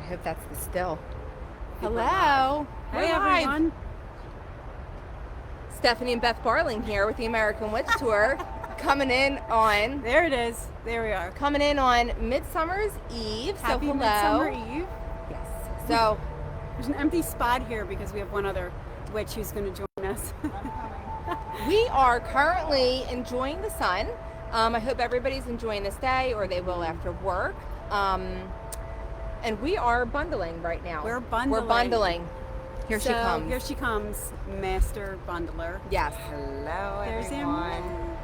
hope that's the still. Hello. Hey, everyone. Stephanie and Beth Barling here with the American Witch Tour, coming in on... There it is. There we are. Coming in on Midsummer's Eve. Happy so hello. Midsummer Eve. Yes. So... There's an empty spot here because we have one other witch who's going to join us. We are currently enjoying the sun. I hope everybody's enjoying this day, or they will after work. And we are bundling right now. We're bundling. Here she comes. Here she comes, Master Bundler. Yes. Hello, There's everyone.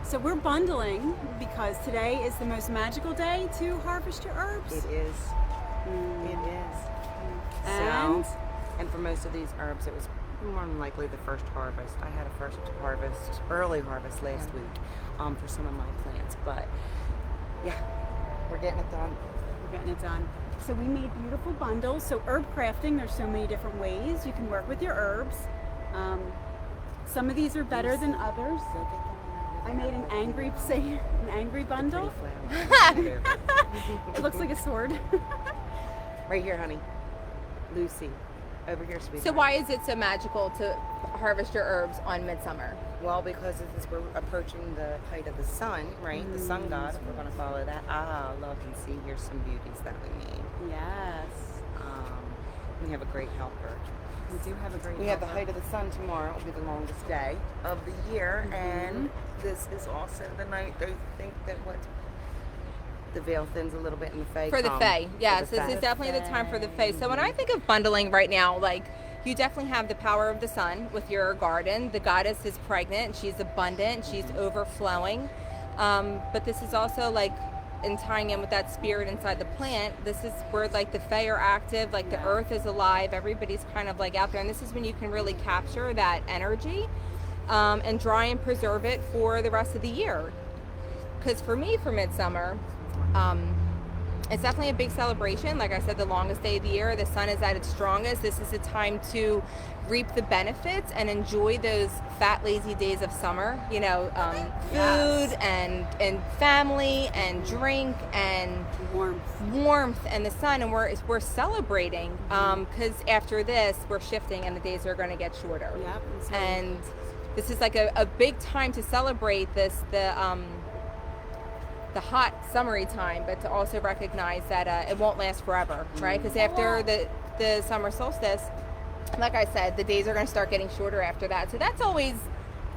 So we're bundling because today is the most magical day to harvest your herbs. It is. It is. And? And for most of these herbs, it was more than likely the first harvest. I had a first harvest, early harvest last week for some of my plants. But yeah, we're getting it done. We're getting it done. So we made beautiful bundles. So herb crafting, there's so many different ways you can work with your herbs. Some of these are better than others. I made an angry bundle. It looks like a sword. Right here, honey. Lucy. Over here, sweetie. So why is it so magical to harvest your herbs on Midsummer? Well, because we're approaching the height of the sun, right? The sun god, if we're going to follow that. Look and see, here's some beauties that we made. Yes. We have a great helper. We do have a great We have the height of the sun tomorrow. It'll be the longest day of the year. And this is also the night they think that the veil thins a little bit in the Fae. For the Fae, yes. This is definitely the time for the Fae. So when I think of bundling right now, like, you definitely have the power of the sun with your garden. The goddess is pregnant. She's abundant. She's overflowing. But this is also, like, in tying in with that spirit inside the plant, this is where, like, the Fae are active. Like, the earth is alive. Everybody's kind of, like, out there. And this is when you can really capture that energy and dry and preserve it for the rest of the year. Because for me, for Midsummer... it's definitely a big celebration. Like I said, the longest day of the year, the sun is at its strongest. This is a time to reap the benefits and enjoy those fat, lazy days of summer. You know, food and family and drink and warmth and the sun. And we're celebrating because after this, we're shifting and the days are going to get shorter. Yep. And this is like a big time to celebrate this. The hot summery time, but to also recognize that it won't last forever, right? Because after the summer solstice, like I said, the days are going to start getting shorter after that. So that's always,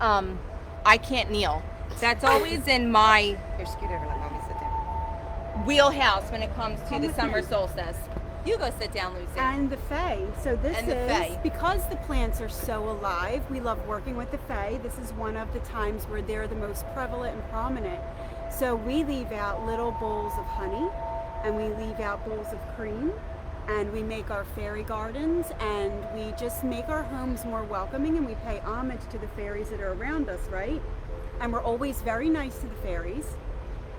I can't kneel. That's always in my Here, scoot over, let mommy sit down. wheelhouse when it comes to the summer solstice. You go sit down, Lucy. And the Fae. So this And the is, Fae. because the plants are so alive, we love working with the Fae. This is one of the times where they're the most prevalent and prominent. So we leave out little bowls of honey, and we leave out bowls of cream, and we make our fairy gardens, and we just make our homes more welcoming, and we pay homage to the fairies that are around us, right? And we're always very nice to the fairies,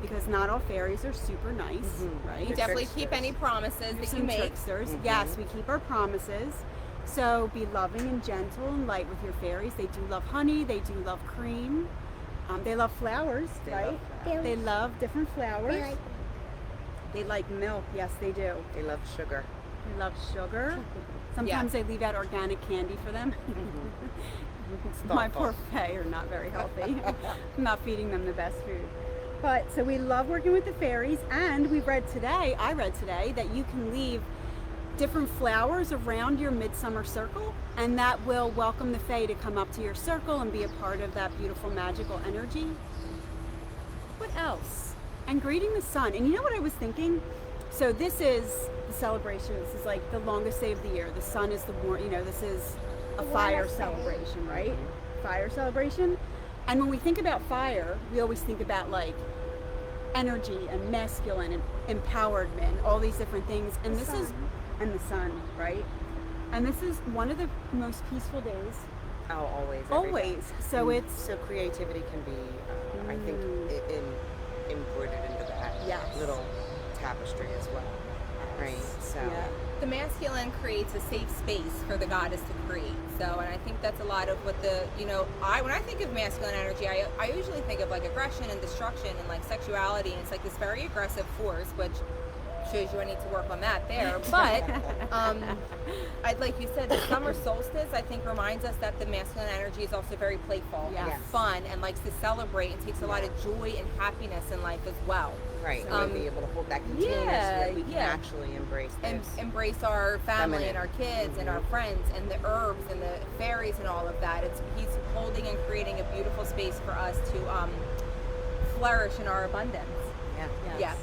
because not all fairies are super nice, right? You definitely keep any promises There's that you some make. tricksters. Yes, we keep our promises. So be loving and gentle and light with your fairies. They do love honey. They do love cream. They love flowers, right? They love different flowers. They like milk. Yes, they do. They love sugar. They love sugar. Sometimes they leave out organic candy for them. My poor Fae are not very healthy. I'm not feeding them the best food. But so we love working with the fairies, and I read today that you can leave different flowers around your midsummer circle, and that will welcome the Fae to come up to your circle and be a part of that beautiful magical energy. What else? And greeting the sun. And you know what I was thinking? So this is the celebration. This is like the longest day of the year. The sun is the warm, this is a fire celebration, right? Fire celebration. And when we think about fire, we always think about like energy and masculine and empowerment, all these different things. And the sun, right? And this is one of the most peaceful days. Oh, always. Always. So So creativity can be, I think, imported into that little tapestry as well, right? So the masculine creates a safe space for the goddess to create. So, and I think that's a lot of what when I think of masculine energy, I usually think of like aggression and destruction and like sexuality, and it's like this very aggressive force, which shows you I need to work on that there. But I'd like you said, the summer solstice I think reminds us that the masculine energy is also very playful Yes. and fun and likes to celebrate and takes a lot of joy and happiness in life as well. Right. So be able to hold that container so that we can actually embrace And this. embrace our family Feminine. and our kids and our friends and the herbs and the fairies and all of that. He's holding and creating a beautiful space for us to flourish in our abundance. Yeah. Yes.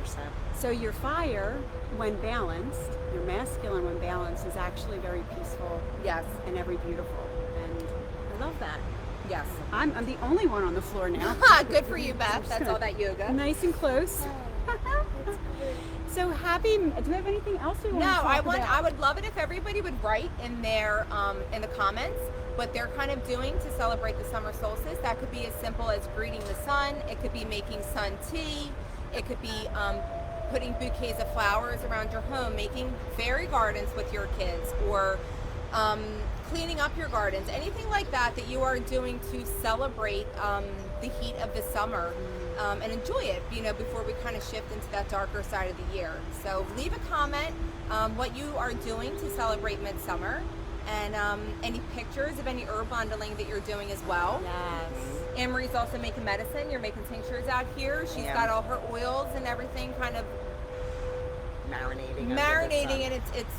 100%. So your fire, when balanced, your masculine when balanced, is actually very peaceful Yes. and very beautiful. And I love that. Yes. I'm the only one on the floor now. Good for you, Beth. That's all that yoga. Nice and close. So happy. Do we have anything else we want No, to talk about? I would love it if everybody would write in their in the comments what they're kind of doing to celebrate the summer solstice. That could be as simple as greeting the sun. It could be making sun tea. It could be putting bouquets of flowers around your home, making fairy gardens with your kids, or cleaning up your gardens. Anything like that that you are doing to celebrate the heat of the summer. And enjoy it, before we kind of shift into that darker side of the year. So leave a comment what you are doing to celebrate midsummer, and any pictures of any herb bundling that you're doing as well. Yes. AnneMarie's also making medicine. You're making tinctures out here. She's got all her oils and everything kind of marinating, and it's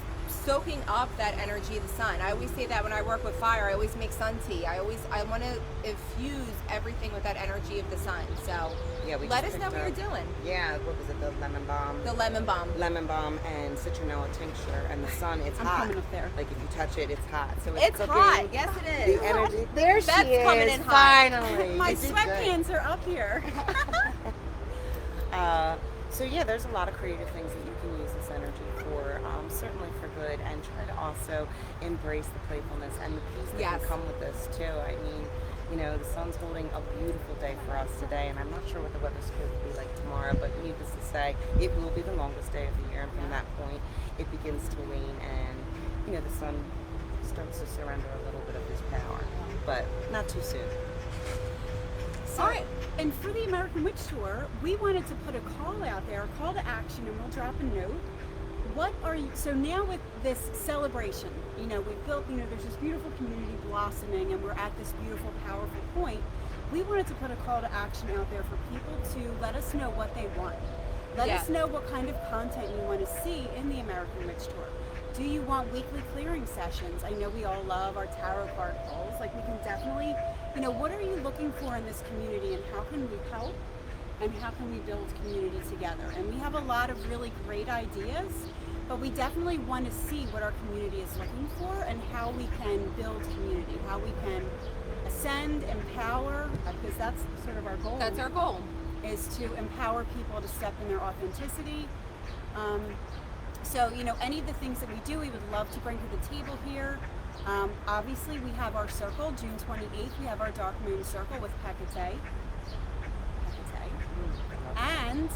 soaking up that energy of the sun. I always say that when I work with fire, I always make sun tea. I want to infuse everything with that energy of the sun. So we let just us know what picked you're doing. Yeah, what was it? The lemon balm. The lemon balm. Lemon balm and citronella tincture, and the sun. It's hot. coming up there. Like if you touch it, it's hot. So It's cooking. hot. Yes, it is. The energy. There she Beth's is. coming in hot. Finally. My You did good. sweatpants are up here. So yeah, there's a lot of creative things that you can use this energy for, certainly for good, and try to also embrace the playfulness and the peace that Yes. can come with this too. I mean, the sun's holding a beautiful day for us today, and I'm not sure what the weather's supposed to be like tomorrow, but needless to say, it will be the longest day of the year, and from that point, it begins to wane, and the sun starts to surrender a little bit of his power, but not too soon. So, All right. And for the American Witch Tour, we wanted to put a call out there, a call to action, and we'll drop a note. What are you, so now with this celebration, we've built, there's this beautiful community blossoming, and we're at this beautiful, powerful point. We wanted to put a call to action out there for people to let us know what they want. Let us know what kind of content you want to see in the American Witch Tour. Do you want weekly clearing sessions? I know we all love our tarot card pulls. Like, we can definitely, what are you looking for in this community, and how can we help, and how can we build community together? And we have a lot of really great ideas, but we definitely want to see what our community is looking for and how we can build community, how we can ascend, empower, because that's sort of our goal. That's our goal. Is to empower people to step in their authenticity. So, any of the things that we do, we would love to bring to the table here. Obviously, we have our circle, June 28th, we have our Dark Moon Circle with Hecate. And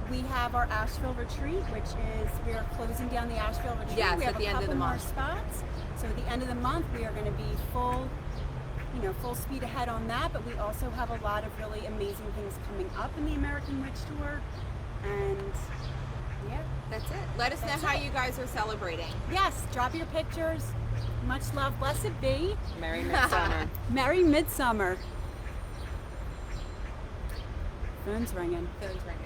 we have our Asheville retreat, which is, we are closing down the Asheville retreat. Yes, we have at the a end of couple the more month. spots. So at the end of the month, we are going to be full speed ahead on that, but we also have a lot of really amazing things coming up in the American Witch Tour. And That's it. Let us know how you guys are celebrating. yes, drop your pictures. Much love. Blessed be. Merry Midsummer. Merry Midsummer. Phone's ringing. Phone's ringing.